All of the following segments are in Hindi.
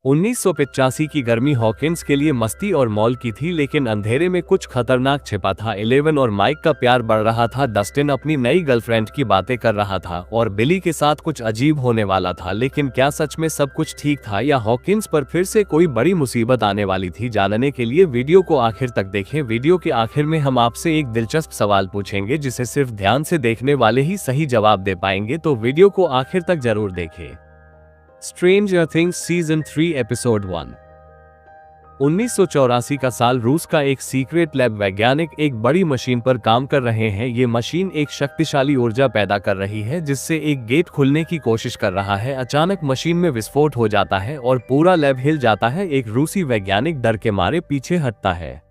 1985 की गर्मी हॉकिंस के लिए मस्ती और मौल की थी, लेकिन अंधेरे में कुछ खतरनाक छिपा था। 11 और माइक का प्यार बढ़ रहा था। डस्टिन अपनी नई गर्लफ्रेंड की बातें कर रहा था और बिली के साथ कुछ अजीब होने वाला था। लेकिन क्या सच में सब कुछ ठीक था या हॉकिंस पर फिर से कोई बड़ी मुसीबत आने वाली थी? जानने के लिए वीडियो को आखिर तक देखें। वीडियो के आखिर में हम आपसे एक दिलचस्प सवाल पूछेंगे जिसे सिर्फ ध्यान से देखने वाले ही सही जवाब दे पाएंगे, तो वीडियो को आखिर तक जरूर देखें। Stranger things season 3 episode 1। 1984 का साल। रूस का एक सीक्रेट लैब वैज्ञानिक एक बड़ी मशीन पर काम कर रहे हैं। ये मशीन एक शक्तिशाली ऊर्जा पैदा कर रही है जिससे एक गेट खुलने की कोशिश कर रहा है। अचानक मशीन में विस्फोट हो जाता है और पूरा लैब हिल जाता है। एक रूसी वैज्ञानिक डर के मारे पीछे हटता है।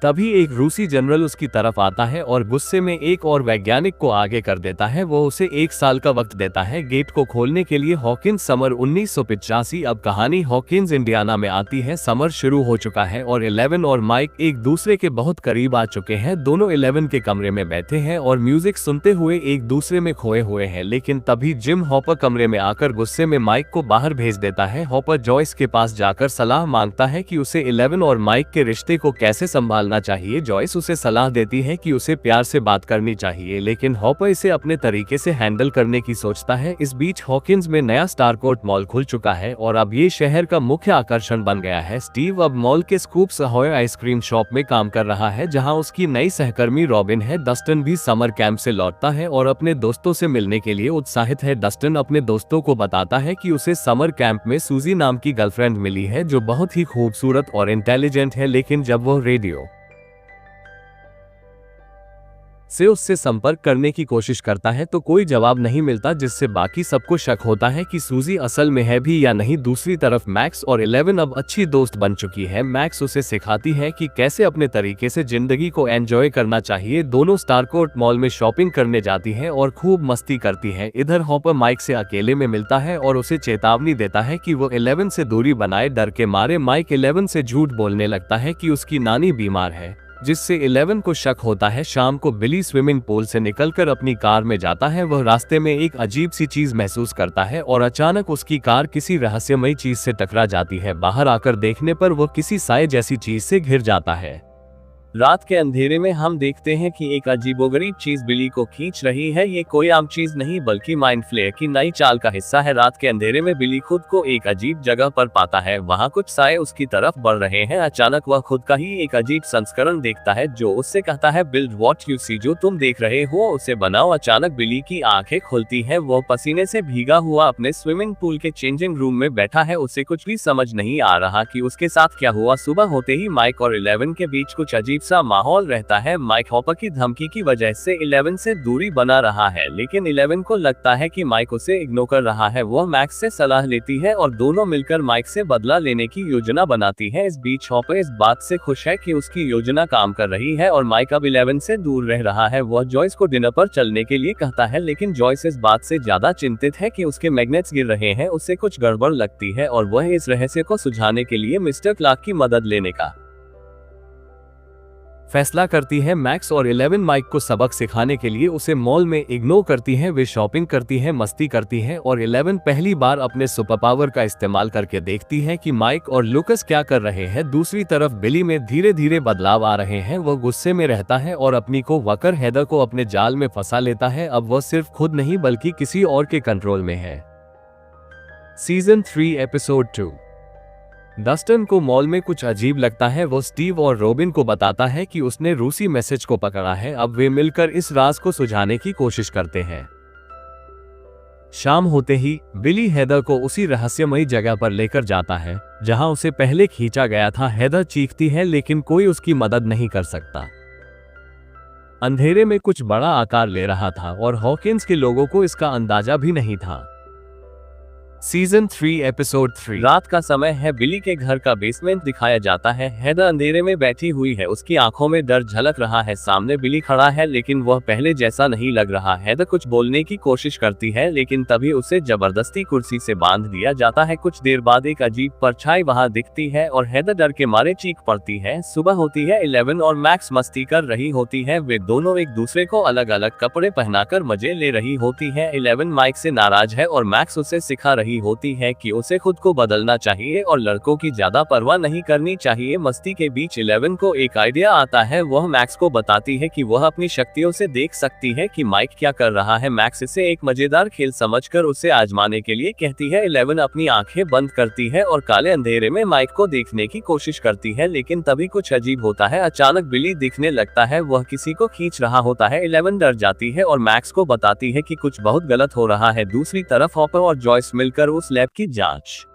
तभी एक रूसी जनरल उसकी तरफ आता है और गुस्से में एक और वैज्ञानिक को आगे कर देता है। वो उसे 1 साल का वक्त देता है गेट को खोलने के लिए। Hawkins summer 1985। अब कहानी हॉकिंस इंडियाना में आती है। समर शुरू हो चुका है और 11 और माइक एक दूसरे के बहुत करीब आ चुके हैं। दोनों 11 के कमरे में बैठे हैं और म्यूजिक सुनते हुए एक दूसरे में खोए हुए हैं। लेकिन तभी जिम हॉपर कमरे में आकर गुस्से में माइक को बाहर भेज देता है। हॉपर जॉयस के पास जाकर सलाह मांगता है कि उसे 11 और माइक के रिश्ते को कैसे संभालना चाहिए। जॉयस उसे सलाह देती है कि उसे प्यार से बात करनी चाहिए, लेकिन हॉपर इसे अपने तरीके से हैंडल करने की सोचता है। इस बीच हॉकिंस में नया स्टारकोर्ट मॉल खुल चुका है और अब ये शहर का मुख्य आकर्षण बन गया है। स्टीव अब मॉल के स्कूप्स अहोय आइसक्रीम शॉप में काम कर रहा है जहां उसकी नई सहकर्मी रॉबिन है। डस्टिन भी समर कैंप से लौटता है और अपने दोस्तों से मिलने के लिए उत्साहित है। डस्टिन अपने दोस्तों को बताता है कि उसे समर कैंप में सूजी नाम की गर्लफ्रेंड मिली है जो बहुत ही खूबसूरत और इंटेलिजेंट है। लेकिन जब वो रेडियो से उससे संपर्क करने की कोशिश करता है तो कोई जवाब नहीं मिलता, जिससे बाकी सबको शक होता है कि सूजी असल में है भी या नहीं। दूसरी तरफ मैक्स और 11 अब अच्छी दोस्त बन चुकी है। मैक्स उसे सिखाती है कि कैसे अपने तरीके से जिंदगी को एंजॉय करना चाहिए। दोनों स्टारकोर्ट मॉल में शॉपिंग करने जाती हैं और खूब मस्ती करती हैं। इधर हॉपर माइक से अकेले में मिलता है और उसे चेतावनी देता है कि वो 11 से दूरी बनाए। डर के मारे माइक 11 से झूठ बोलने लगता है कि उसकी नानी बीमार है, जिससे 11 को शक होता है। शाम को बिली स्विमिंग पूल से निकलकर अपनी कार में जाता है। वह रास्ते में एक अजीब सी चीज महसूस करता है और अचानक उसकी कार किसी रहस्यमयी चीज से टकरा जाती है। बाहर आकर देखने पर वो किसी साए जैसी चीज से घिर जाता है। रात के अंधेरे में हम देखते हैं कि एक अजीबोगरीब चीज बिली को खींच रही है। ये कोई आम चीज नहीं बल्कि माइंड फ्लेयर की नई चाल का हिस्सा है। रात के अंधेरे में बिली खुद को एक अजीब जगह पर पाता है। वहां कुछ साए उसकी तरफ बढ़ रहे हैं। अचानक वह खुद का ही एक अजीब संस्करण देखता है जो उससे कहता है, बिल्ड व्हाट यू सी, जो तुम देख रहे हो उसे बनाओ। अचानक बिली की आंखें खुलती है। वो पसीने से भीगा हुआ अपने स्विमिंग पूल के चेंजिंग रूम में बैठा है। उसे कुछ भी समझ नहीं आ रहा कि उसके साथ क्या हुआ। सुबह होते ही माइक और 11 के बीच कुछ अजीब सा माहौल रहता है। माइक हॉपर की धमकी की वजह से 11 से दूरी बना रहा है, लेकिन 11 को लगता है कि माइक उसे इग्नोर कर रहा है। वह मैक्स से सलाह लेती है और दोनों मिलकर माइक से बदला लेने की योजना बनाती है। इस बीच हॉपर इस बात से खुश है कि उसकी योजना काम कर रही है और माइक अब 11 से दूर रह रहा है। वह जॉयस को डिनर पर चलने के लिए कहता है, लेकिन जॉयस इस बात से ज्यादा चिंतित है कि उसके मैग्नेट्स गिर रहे हैं। उसे कुछ गड़बड़ लगती है और वह इस रहस्य को सुलझाने के लिए मिस्टर क्लार्क की मदद लेने का फैसला करती है। मैक्स और 11 माइक को सबक सिखाने के लिए उसे मॉल में इग्नोर करती हैं। वे शॉपिंग करती हैं, मस्ती करती हैं और 11 पहली बार अपने सुपर पावर का इस्तेमाल करके देखती है कि माइक और लुकस क्या कर रहे हैं। दूसरी तरफ बिली में धीरे धीरे बदलाव आ रहे हैं। वह गुस्से में रहता है और अपनी को वकर हेदर को अपने जाल में फंसा लेता है। अब वह सिर्फ खुद नहीं बल्कि किसी और के कंट्रोल में है। Season 3 episode 2। डस्टिन को मॉल में कुछ अजीब लगता है। वो स्टीव और रॉबिन को बताता है कि उसने रूसी मैसेज को पकड़ा है। अब वे मिलकर इस राज को सुलझाने की कोशिश करते हैं। शाम होते ही बिली हेदर को उसी रहस्यमयी जगह पर लेकर जाता है जहां उसे पहले खींचा गया था। हेदर चीखती है लेकिन कोई उसकी मदद नहीं कर सकता। अंधेरे में कुछ बड़ा आकार ले रहा था और हॉकिंस के लोगों को इसका अंदाजा भी नहीं था। Season 3 episode 3। रात का समय है। बिली के घर का बेसमेंट दिखाया जाता है। हेदर अंधेरे में बैठी हुई है। उसकी आंखों में डर झलक रहा है। सामने बिली खड़ा है लेकिन वह पहले जैसा नहीं लग रहा। हेदर कुछ बोलने की कोशिश करती है लेकिन तभी उसे जबरदस्ती कुर्सी से बांध दिया जाता है। कुछ देर बाद एक अजीब परछाई वहां दिखती है और हेदर डर के मारे चीख पड़ती है। सुबह होती है। 11 और मैक्स मस्ती कर रही होती है। वे दोनों एक दूसरे को अलग अलग कपड़े पहनाकर मजे ले रही होती है। 11 माइक से नाराज है और मैक्स उसे सिखा रही रही होती है कि उसे खुद को बदलना चाहिए और लड़कों की ज्यादा परवाह नहीं करनी चाहिए। मस्ती के बीच 11 को एक आइडिया आता है। वह मैक्स को बताती है कि वह अपनी शक्तियों से देख सकती है कि माइक क्या कर रहा है। मैक्स इसे एक मजेदार खेल समझकर उसे आजमाने के लिए कहती है। 11 अपनी आंखें बंद करती है और काले अंधेरे में माइक को देखने की कोशिश करती है, लेकिन तभी कुछ अजीब होता है। अचानक बिली दिखने लगता है, वह किसी को खींच रहा होता है। 11 डर जाती है और मैक्स को बताती है कि कुछ बहुत गलत हो रहा है। दूसरी तरफ हॉपर और जॉयस मिलकर उस लैब की जांच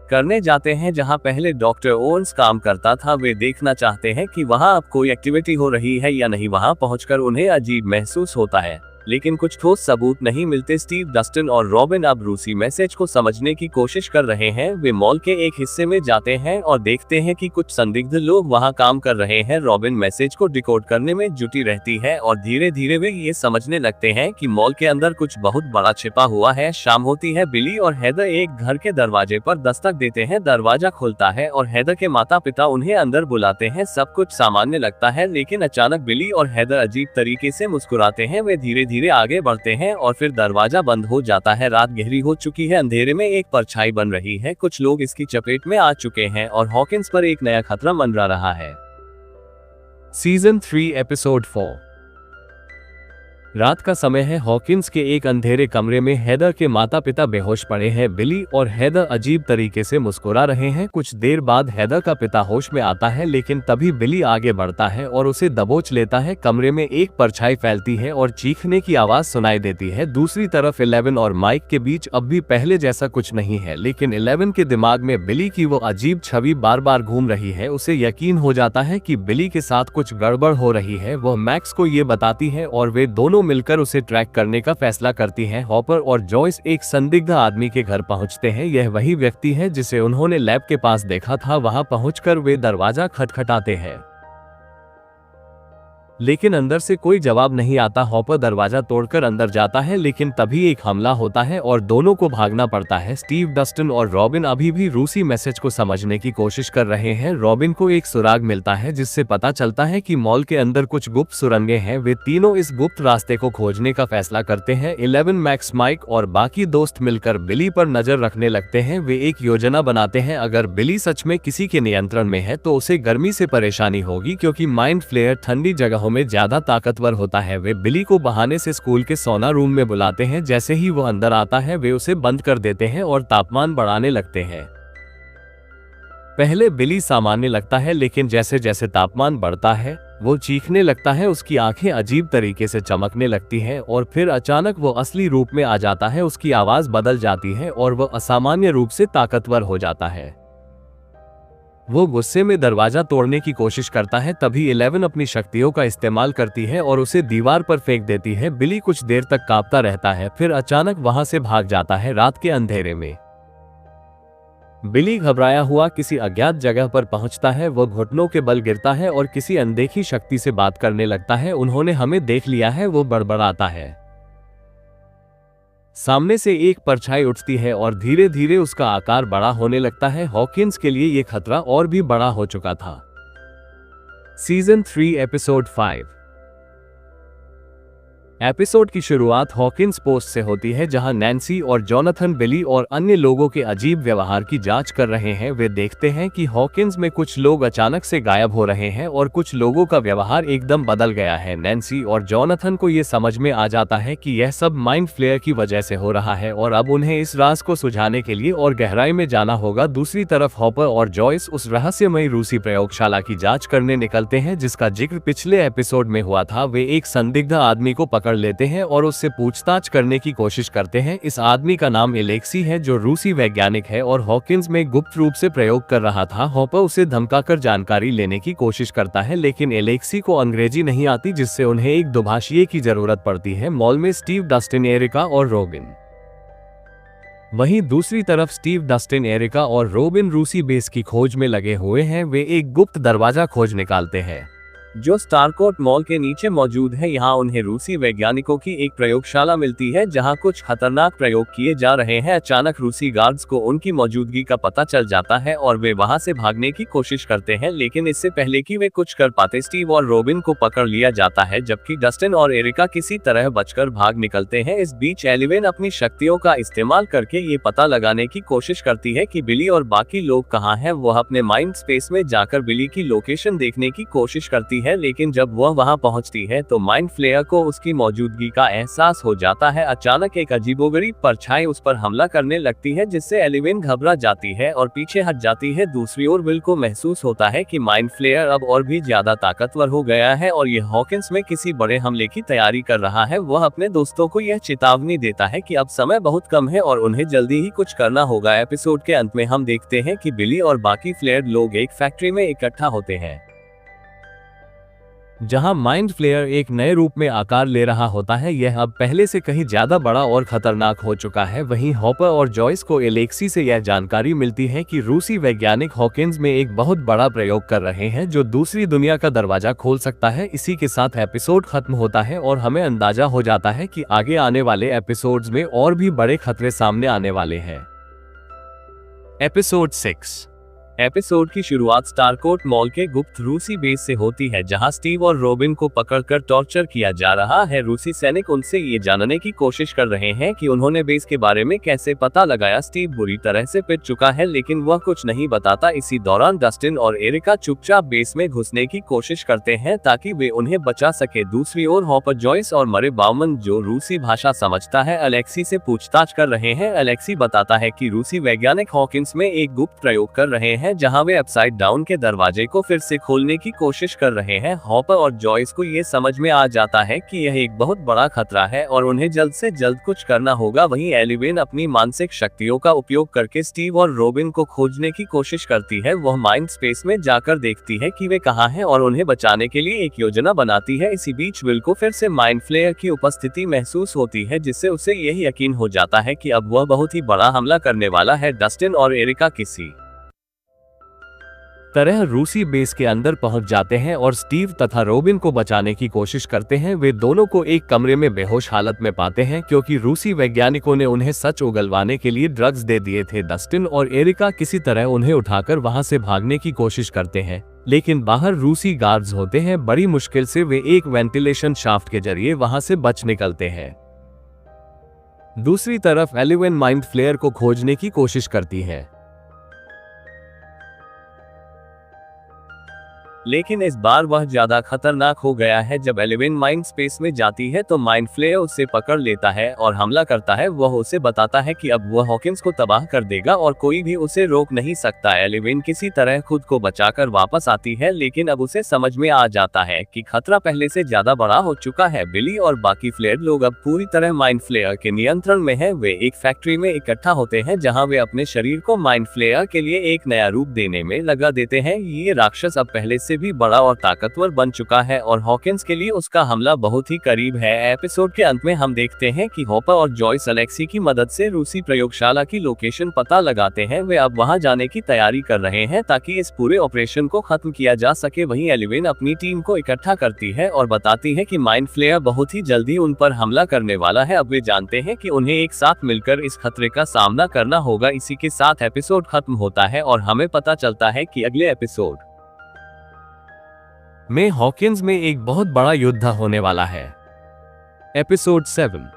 करने जाते हैं जहां पहले डॉक्टर ओवेंस काम करता था। वे देखना चाहते हैं कि वहां अब कोई एक्टिविटी हो रही है या नहीं। वहां पहुंचकर उन्हें अजीब महसूस होता है, लेकिन कुछ ठोस सबूत नहीं मिलते। स्टीव, डस्टिन और रॉबिन अब रूसी मैसेज को समझने की कोशिश कर रहे हैं। वे मॉल के एक हिस्से में जाते हैं और देखते हैं कि कुछ संदिग्ध लोग वहां काम कर रहे हैं। रॉबिन मैसेज को डिकोड करने में जुटी रहती है और धीरे धीरे वे ये समझने लगते हैं कि मॉल के अंदर कुछ बहुत बड़ा छिपा हुआ है। शाम होती है। बिली और हेदर एक घर के दरवाजे पर दस्तक देते हैं। दरवाजा खुलता है और हेदर के माता पिता उन्हें अंदर बुलाते हैं। सब कुछ सामान्य लगता है, लेकिन अचानक बिली और हेदर अजीब तरीके से मुस्कुराते हैं। वे धीरे धीरे आगे बढ़ते हैं और फिर दरवाजा बंद हो जाता है। रात गहरी हो चुकी है। अंधेरे में एक परछाई बन रही है। कुछ लोग इसकी चपेट में आ चुके हैं और हॉकिंस पर एक नया खतरा मंडरा रहा है। Season 3 episode 4। रात का समय है। हॉकिंस के एक अंधेरे कमरे में हेदर के माता पिता बेहोश पड़े हैं। बिली और हेदर अजीब तरीके से मुस्कुरा रहे हैं। कुछ देर बाद हेदर का पिता होश में आता है, लेकिन तभी बिली आगे बढ़ता है और उसे दबोच लेता है। कमरे में एक परछाई फैलती है और चीखने की आवाज सुनाई देती है। दूसरी तरफ 11 और माइक के बीच अब भी पहले जैसा कुछ नहीं है, लेकिन 11 के दिमाग में बिली की वो अजीब छवि बार बार घूम रही है। उसे यकीन हो जाता है कि बिली के साथ कुछ गड़बड़ हो रही है। वह मैक्स को ये बताती है और वे दोनों मिलकर उसे ट्रैक करने का फैसला करती हैं। हॉपर और जॉयस एक संदिग्ध आदमी के घर पहुंचते हैं। यह वही व्यक्ति है जिसे उन्होंने लैब के पास देखा था। वहां पहुंचकर वे दरवाजा खटखटाते हैं, लेकिन अंदर से कोई जवाब नहीं आता। हॉपर दरवाजा तोड़कर अंदर जाता है, लेकिन तभी एक हमला होता है और दोनों को भागना पड़ता है। स्टीव, डस्टिन और रॉबिन अभी भी रूसी मैसेज को समझने की कोशिश कर रहे हैं। रॉबिन को एक सुराग मिलता है जिससे पता चलता है कि मॉल के अंदर कुछ गुप्त सुरंगें हैं। वे तीनों इस गुप्त रास्ते को खोजने का फैसला करते हैं। 11, मैक्स, माइक और बाकी दोस्त मिलकर बिली पर नजर रखने लगते हैं। वे एक योजना बनाते हैं। अगर बिली सच में किसी के नियंत्रण में है तो उसे गर्मी से परेशानी होगी, क्योंकि माइंड फ्लेयर ठंडी जगह में ज्यादा ताकतवर होता है। वे बिली को बहाने से स्कूल के सोना रूम में बुलाते हैं। जैसे ही वो अंदर आता है वे उसे बंद कर देते हैं और तापमान बढ़ाने लगते हैं। पहले बिली सामान्य लगता है, लेकिन जैसे जैसे तापमान बढ़ता है वो चीखने लगता है। उसकी आंखें अजीब तरीके से चमकने लगती हैं और फिर अचानक वो असली रूप में आ जाता है। उसकी आवाज बदल जाती है और वह असामान्य रूप से ताकतवर हो जाता है। वो गुस्से में दरवाजा तोड़ने की कोशिश करता है। तभी 11 अपनी शक्तियों का इस्तेमाल करती है और उसे दीवार पर फेंक देती है। बिली कुछ देर तक कांपता रहता है, फिर अचानक वहां से भाग जाता है। रात के अंधेरे में बिली घबराया हुआ किसी अज्ञात जगह पर पहुंचता है। वह घुटनों के बल गिरता है और किसी अनदेखी शक्ति से बात करने लगता है। उन्होंने हमें देख लिया है, वो बड़बड़ाता है। सामने से एक परछाई उठती है और धीरे धीरे उसका आकार बड़ा होने लगता है। हॉकिंस के लिए यह खतरा और भी बड़ा हो चुका था। Season 3 episode 5। एपिसोड की शुरुआत हॉकिंस पोस्ट से होती है, जहां नैन्सी और जोनाथन बिली और अन्य लोगों के अजीब व्यवहार की जांच कर रहे हैं। वे देखते हैं कि हॉकिंस में कुछ लोग अचानक से गायब हो रहे हैं और कुछ लोगों का व्यवहार एकदम बदल गया है। नैन्सी और जोनाथन को यह समझ में आ जाता है कि यह सब माइंड फ्लेयर की वजह से हो रहा है और अब उन्हें इस राज को सुझाने के लिए और गहराई में जाना होगा। दूसरी तरफ हॉपर और जॉयस उस रहस्यमयी रूसी प्रयोगशाला की जांच करने निकलते हैं जिसका जिक्र पिछले एपिसोड में हुआ था। वे एक संदिग्ध आदमी को पकड़ लेते हैं और उससे पूछताछ करने की कोशिश करते हैं। इस आदमी का नाम एलेक्सी है, जो रूसी वैज्ञानिक है और हॉकिंस में गुप्त रूप से प्रयोग कर रहा था। हॉपर उसे धमकाकर जानकारी लेने की कोशिश करता है, लेकिन एलेक्सी को अंग्रेजी नहीं आती, जिससे उन्हें एक दुभाषिए की जरूरत पड़ती है। मॉल में स्टीव, डस्टिन, एरिका और रोबिन। वहीं दूसरी तरफ स्टीव, डस्टिन, एरिका और रोबिन रूसी बेस की खोज में लगे हुए हैं। वे एक गुप्त दरवाजा खोज निकालते हैं। जो स्टारकोर्ट मॉल के नीचे मौजूद है। यहाँ उन्हें रूसी वैज्ञानिकों की एक प्रयोगशाला मिलती है जहाँ कुछ खतरनाक प्रयोग किए जा रहे हैं। अचानक रूसी गार्ड्स को उनकी मौजूदगी का पता चल जाता है और वे वहां से भागने की कोशिश करते हैं, लेकिन इससे पहले कि वे कुछ कर पाते स्टीव और रॉबिन को पकड़ लिया जाता है, जबकि डस्टिन और एरिका किसी तरह बचकर भाग निकलते हैं। इस बीच एलिवेन अपनी शक्तियों का इस्तेमाल करके ये पता लगाने की कोशिश करती है कि बिली और बाकी लोग कहाँ हैं। वह अपने माइंड स्पेस में जाकर बिली की लोकेशन देखने की कोशिश करती है, लेकिन जब वह वहां पहुंचती है तो माइंड फ्लेयर को उसकी मौजूदगी का एहसास हो जाता है। अचानक एक अजीबोगरीब परछाई उस पर हमला करने लगती है, जिससे एलिवेन घबरा जाती है और पीछे हट जाती है। दूसरी ओर विल को महसूस होता है कि माइंड फ्लेयर अब और भी ज्यादा ताकतवर हो गया है और यह हॉकिंस में किसी बड़े हमले की तैयारी कर रहा है। वह अपने दोस्तों को यह चेतावनी देता है कि अब समय बहुत कम है और उन्हें जल्दी ही कुछ करना होगा। एपिसोड के अंत में हम देखते हैं कि बिली और बाकी फ्लेयर लोग एक फैक्ट्री में इकट्ठा होते हैं, जहां माइंड फ्लेयर एक नए रूप में आकार ले रहा होता है। यह अब पहले से कहीं ज्यादा बड़ा और खतरनाक हो चुका है। वहीं हॉपर और जॉयस को एलेक्सी से यह जानकारी मिलती है कि रूसी वैज्ञानिक हॉकिंस में एक बहुत बड़ा प्रयोग कर रहे हैं जो दूसरी दुनिया का दरवाजा खोल सकता है। इसी के साथ एपिसोड खत्म होता है और हमें अंदाजा हो जाता है कि आगे आने वाले एपिसोड्स में और भी बड़े खतरे सामने आने वाले हैं। एपिसोड 6। एपिसोड की शुरुआत स्टारकोर्ट मॉल के गुप्त रूसी बेस से होती है, जहां स्टीव और रॉबिन को पकड़कर टॉर्चर किया जा रहा है। रूसी सैनिक उनसे ये जानने की कोशिश कर रहे हैं कि उन्होंने बेस के बारे में कैसे पता लगाया। स्टीव बुरी तरह से पिट चुका है, लेकिन वह कुछ नहीं बताता। इसी दौरान डस्टिन और एरिका चुपचाप बेस में घुसने की कोशिश करते हैं ताकि वे उन्हें बचा सके। दूसरी ओर हॉपर, जॉयस और मरे बाउमन, जो रूसी भाषा समझता है, अलेक्सी से पूछताछ कर रहे हैं। अलेक्सी बताता है कि रूसी वैज्ञानिक हॉकिंस में एक गुप्त प्रयोग कर रहे हैं जहां वे अपसाइड डाउन के दरवाजे को फिर से खोलने की कोशिश कर रहे हैं। हॉपर और जॉयस को ये समझ में आ जाता है कि यह एक बहुत बड़ा खतरा है और उन्हें जल्द से जल्द कुछ करना होगा। वहीं एलिवेन अपनी मानसिक शक्तियों का उपयोग करके स्टीव और रॉबिन को खोजने की कोशिश करती है। वह माइंड स्पेस में जाकर देखती है कि वे कहाँ हैं और उन्हें बचाने के लिए एक योजना बनाती है। इसी बीच विल को फिर से माइंड फ्लेयर की उपस्थिति महसूस होती है, जिससे उसे यह यकीन हो जाता है कि अब वह बहुत ही बड़ा हमला करने वाला है। डस्टिन और एरिका किसी तरह रूसी बेस के अंदर पहुंच जाते हैं और स्टीव तथा रॉबिन को बचाने की कोशिश करते हैं। वे दोनों को एक कमरे में बेहोश हालत में पाते हैं क्योंकि रूसी वैज्ञानिकों ने उन्हें सच उगलवाने के लिए ड्रग्स दे दिए थे। डस्टिन और एरिका किसी तरह उन्हें उठाकर वहां से भागने की कोशिश करते हैं, लेकिन बाहर रूसी गार्ड्स होते हैं। बड़ी मुश्किल से वे एक वेंटिलेशन शाफ्ट के जरिए वहां से बच निकलते हैं। दूसरी तरफ एलिवेन माइंड फ्लेयर को खोजने की कोशिश करती है, लेकिन इस बार वह ज्यादा खतरनाक हो गया है। जब एलिवेन माइंड स्पेस में जाती है तो माइंड फ्लेयर उसे पकड़ लेता है और हमला करता है। वह उसे बताता है कि अब वह हॉकिंस को तबाह कर देगा और कोई भी उसे रोक नहीं सकता। एलिवेन किसी तरह खुद को बचाकर वापस आती है, लेकिन अब उसे समझ में आ जाता है कि खतरा पहले से ज्यादा बड़ा हो चुका है। बिली और बाकी फ्लेयर लोग अब पूरी तरह माइंड फ्लेयर के नियंत्रण में है। वे एक फैक्ट्री में इकट्ठा होते हैं जहाँ वे अपने शरीर को माइंड फ्लेयर के लिए एक नया रूप देने में लगा देते हैं। ये राक्षस अब पहले से भी बड़ा और ताकतवर बन चुका है और हॉकिंस के लिए उसका हमला बहुत ही करीब है। एपिसोड के अंत में हम देखते हैं कि हॉपर और जॉयस अलेक्सी की मदद से रूसी प्रयोगशाला की लोकेशन पता लगाते हैं। वे अब वहां जाने की तैयारी कर रहे हैं ताकि इस पूरे ऑपरेशन को खत्म किया जा सके। वहीं एलिवेन अपनी टीम को इकट्ठा करती है और बताती है कि माइंड फ्लेयर बहुत ही जल्दी उन पर हमला करने वाला है। अब वे जानते हैं कि उन्हें एक साथ मिलकर इस खतरे का सामना करना होगा। इसी के साथ एपिसोड खत्म होता है और हमें पता चलता है कि अगले एपिसोड में हॉकिंस में एक बहुत बड़ा युद्ध होने वाला है। एपिसोड 7।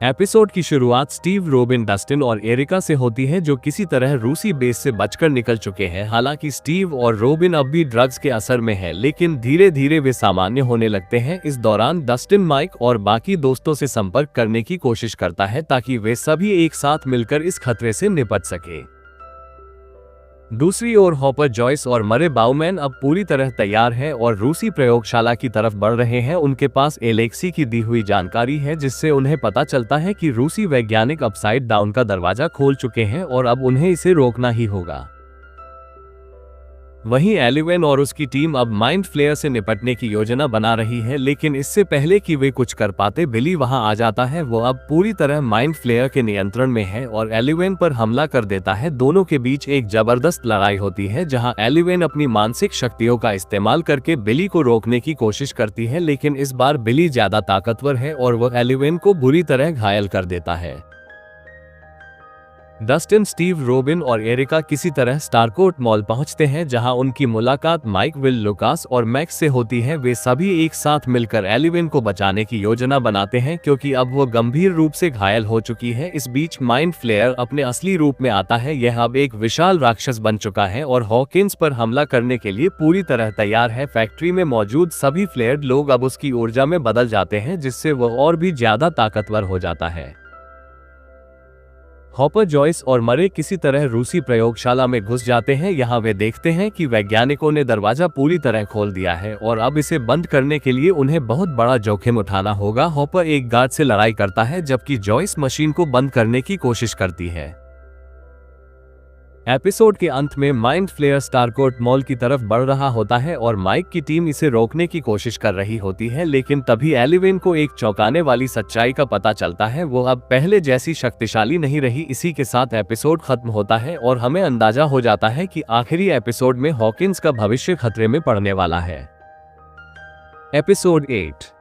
एपिसोड की शुरुआत स्टीव, रॉबिन, डस्टिन और एरिका से होती है, जो किसी तरह रूसी बेस से बचकर निकल चुके हैं। हालांकि स्टीव और रॉबिन अब भी ड्रग्स के असर में है, लेकिन धीरे धीरे वे सामान्य होने लगते हैं। इस दौरान डस्टिन माइक और बाकी दोस्तों से संपर्क करने की कोशिश करता है ताकि वे सभी एक साथ मिलकर इस खतरे से निपट सके। दूसरी ओर हॉपर, जॉयस और मरे बाउमैन अब पूरी तरह तैयार हैं और रूसी प्रयोगशाला की तरफ बढ़ रहे हैं। उनके पास एलेक्सी की दी हुई जानकारी है, जिससे उन्हें पता चलता है कि रूसी वैज्ञानिक अपसाइड डाउन का दरवाजा खोल चुके हैं और अब उन्हें इसे रोकना ही होगा। वहीं एलिवेन और उसकी टीम अब माइंड फ्लेयर से निपटने की योजना बना रही है, लेकिन इससे पहले कि वे कुछ कर पाते बिली वहां आ जाता है। वो अब पूरी तरह माइंड फ्लेयर के नियंत्रण में है और एलिवेन पर हमला कर देता है। दोनों के बीच एक जबरदस्त लड़ाई होती है जहां एलिवेन अपनी मानसिक शक्तियों का इस्तेमाल करके बिली को रोकने की कोशिश करती है, लेकिन इस बार बिली ज्यादा ताकतवर है और वह एलिवेन को बुरी तरह घायल कर देता है। डस्टिन, स्टीव, रोबिन और एरिका किसी तरह स्टारकोर्ट मॉल पहुंचते हैं जहां उनकी मुलाकात माइक, विल, लुकास और मैक्स से होती है। वे सभी एक साथ मिलकर एलिवेन को बचाने की योजना बनाते हैं क्योंकि अब वो गंभीर रूप से घायल हो चुकी है। इस बीच माइंड फ्लेयर अपने असली रूप में आता है। यह अब एक विशाल राक्षस बन चुका है और हॉकिंस पर हमला करने के लिए पूरी तरह तैयार है। फैक्ट्री में मौजूद सभी फ्लेयर्ड लोग अब उसकी ऊर्जा में बदल जाते हैं जिससे वह और भी ज्यादा ताकतवर हो जाता है। हॉपर, जॉयस और मरे किसी तरह रूसी प्रयोगशाला में घुस जाते हैं। यहाँ वे देखते हैं कि वैज्ञानिकों ने दरवाजा पूरी तरह खोल दिया है और अब इसे बंद करने के लिए उन्हें बहुत बड़ा जोखिम उठाना होगा। हॉपर एक गार्ड से लड़ाई करता है जबकि जॉयस मशीन को बंद करने की कोशिश करती है। एपिसोड के अंत में माइंड फ्लेयर स्टारकोर्ट मॉल की तरफ बढ़ रहा होता है और माइक की टीम इसे रोकने की कोशिश कर रही होती है, लेकिन तभी एलिवेन को एक चौंकाने वाली सच्चाई का पता चलता है। वो अब पहले जैसी शक्तिशाली नहीं रही। इसी के साथ एपिसोड खत्म होता है और हमें अंदाजा हो जाता है कि आखिरी एपिसोड में हॉकिंस का भविष्य खतरे में पड़ने वाला है। एपिसोड 8।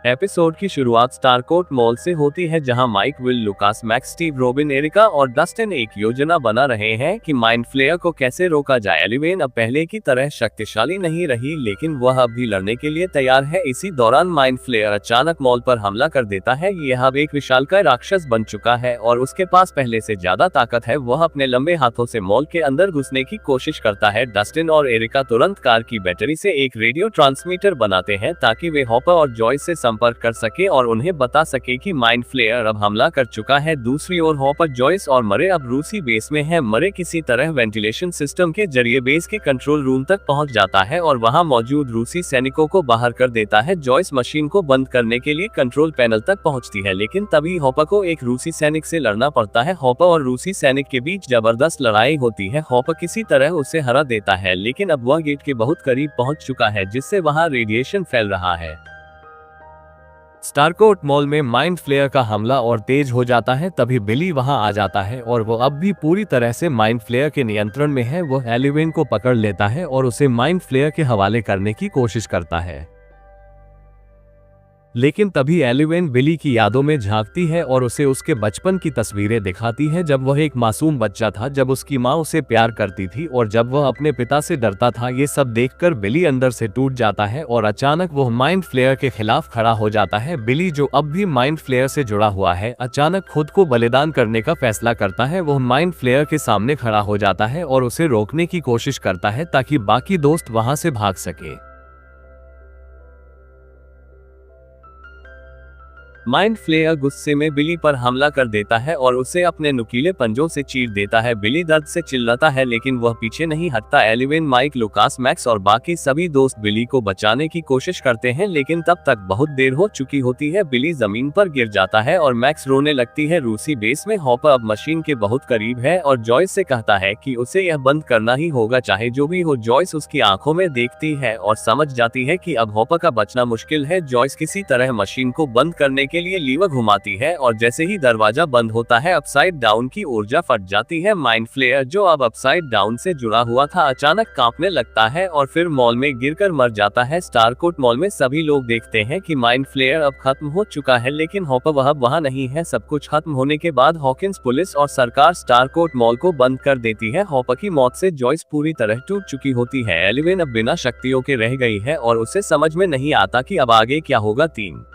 एपिसोड की शुरुआत स्टारकोर्ट मॉल से होती है जहां Mike, Will, Lucas, Max, Steve, Robin, Erica और डस्टिन एक योजना बना रहे हैं कि माइंड फ्लेयर को कैसे रोका जाए। एलिवेन अब पहले की तरह शक्तिशाली नहीं रही, लेकिन वह अब भी लड़ने के लिए तैयार है। इसी दौरान माइंड फ्लेयर अचानक मॉल पर हमला कर देता है। यह अब एक विशालकाय राक्षस बन चुका है और उसके पास पहले से ज्यादा ताकत है। वह अपने लंबे हाथों से मॉल के अंदर घुसने की कोशिश करता है। डस्टिन और एरिका तुरंत कार की बैटरी से एक रेडियो ट्रांसमीटर बनाते हैं ताकि वे हॉपर और जॉयस से संपर्क कर सके और उन्हें बता सके कि माइंड फ्लेयर अब हमला कर चुका है। दूसरी ओर हॉपर, जॉयस और मरे अब रूसी बेस में हैं। मरे किसी तरह वेंटिलेशन सिस्टम के जरिए बेस के कंट्रोल रूम तक पहुंच जाता है और वहां मौजूद रूसी सैनिकों को बाहर कर देता है। जॉयस मशीन को बंद करने के लिए कंट्रोल पैनल तक पहुंचती है, लेकिन तभी हॉपर को एक रूसी सैनिक से लड़ना पड़ता है। हॉपर और रूसी सैनिक के बीच जबरदस्त लड़ाई होती है। हॉपर किसी तरह उसे हरा देता है, लेकिन अब वह गेट के बहुत करीब पहुंच चुका है जिससे वहां रेडिएशन फैल रहा है। स्टारकोर्ट मॉल में माइंड फ्लेयर का हमला और तेज हो जाता है। तभी बिली वहां आ जाता है और वो अब भी पूरी तरह से माइंड फ्लेयर के नियंत्रण में है। वो एलिवेन को पकड़ लेता है और उसे माइंड फ्लेयर के हवाले करने की कोशिश करता है, लेकिन तभी एलिवेन बिली की यादों में झांकती है और उसे उसके बचपन की तस्वीरें दिखाती है जब वह एक मासूम बच्चा था, जब उसकी माँ उसे प्यार करती थी और जब वह अपने पिता से डरता था। ये सब देखकर बिली अंदर से टूट जाता है और अचानक वह माइंड फ्लेयर के खिलाफ खड़ा हो जाता है। बिली, जो अब भी माइंड फ्लेयर से जुड़ा हुआ है, अचानक खुद को बलिदान करने का फैसला करता है। वह माइंड फ्लेयर के सामने खड़ा हो जाता है और उसे रोकने की कोशिश करता है ताकि बाकी दोस्त वहां से भाग सके। माइंड फ्लेयर गुस्से में बिली पर हमला कर देता है और उसे अपने नुकीले पंजों से चीर देता है। बिली दर्द से चिल्लाता है, लेकिन वह पीछे नहीं हटता। एलिवेन, माइक, लुकास, मैक्स और बाकी सभी दोस्त बिली को बचाने की कोशिश करते हैं, लेकिन तब तक बहुत देर हो चुकी होती है। बिली जमीन पर गिर जाता है और मैक्स रोने लगती है। रूसी बेस में हॉपर अब मशीन के बहुत करीब है और जॉयस से कहता है कि उसे यह बंद करना ही होगा, चाहे जो भी हो। जॉयस उसकी आंखों में देखती है और समझ जाती है कि अब हॉपर का बचना मुश्किल है। जॉयस किसी तरह मशीन को बंद करने के लिए लीवर घुमाती है और जैसे ही दरवाजा बंद होता है, अपसाइड डाउन की ऊर्जा फट जाती है। माइंड फ्लेयर, जो अब अपसाइड डाउन से जुड़ा हुआ था, अचानक कांपने लगता है और फिर मॉल में गिरकर मर जाता है। स्टारकोर्ट मॉल में सभी लोग देखते हैं कि माइंड फ्लेयर अब खत्म हो चुका है, लेकिन हॉपर वह वहां नहीं है। सब कुछ खत्म होने के बाद हॉकिंस, पुलिस और सरकार स्टारकोर्ट मॉल को बंद कर देती है। हॉपर की मौत से जॉयस पूरी तरह टूट चुकी होती है। एलिवेन अब बिना शक्तियों के रह गई है और उसे समझ में नहीं आता कि अब आगे क्या होगा। 3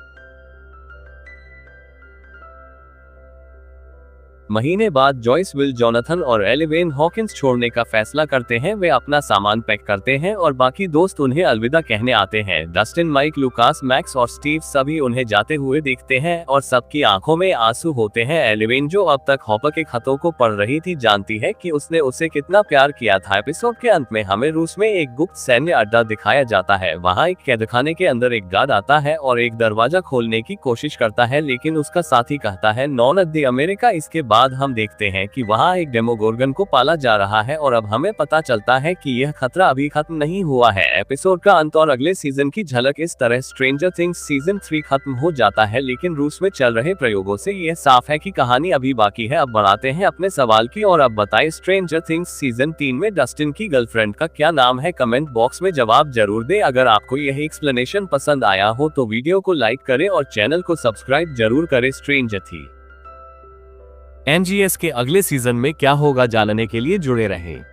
महीने बाद जॉयस, विल, जोनाथन और एलिवेन हॉकिंस छोड़ने का फैसला करते हैं। वे अपना सामान पैक करते हैं और बाकी दोस्त उन्हें अलविदा कहने आते हैं। डस्टिन, माइक, लुकास, मैक्स और स्टीव सभी उन्हें जाते हुए देखते हैं और सबकी आंखों में आंसू होते हैं। एलिवेन, जो अब तक हॉपर के खतों को पढ़ रही थी, जानती है कि उसने उसे कितना प्यार किया था। एपिसोड के अंत में हमें रूस में एक गुप्त सैन्य अड्डा दिखाया जाता है। वहाँ एक कैदखाने के अंदर एक गार्ड आता है और एक दरवाजा खोलने की कोशिश करता है, लेकिन उसका साथी कहता है, नॉन द अमेरिका। इसके बाद हम देखते हैं कि वहाँ एक डेमोगोर्गन को पाला जा रहा है और अब हमें पता चलता है कि यह खतरा अभी खत्म नहीं हुआ है। एपिसोड का अंत और अगले सीजन की झलक इस तरह स्ट्रेंजर थिंग्स सीजन 3 खत्म हो जाता है, लेकिन रूस में चल रहे प्रयोगों से यह साफ है कि कहानी अभी बाकी है। अब बढ़ाते हैं अपने सवाल की और अब बताएं स्ट्रेंजर थिंग्स सीजन 3 में डस्टिन की गर्लफ्रेंड का क्या नाम है? कमेंट बॉक्स में जवाब जरूर दे। अगर आपको यह एक्सप्लेनेशन पसंद आया हो तो वीडियो को लाइक करें और चैनल को सब्सक्राइब जरूर करें। स्ट्रेंजर थिंग्स NGS के अगले सीजन में क्या होगा जानने के लिए जुड़े रहें।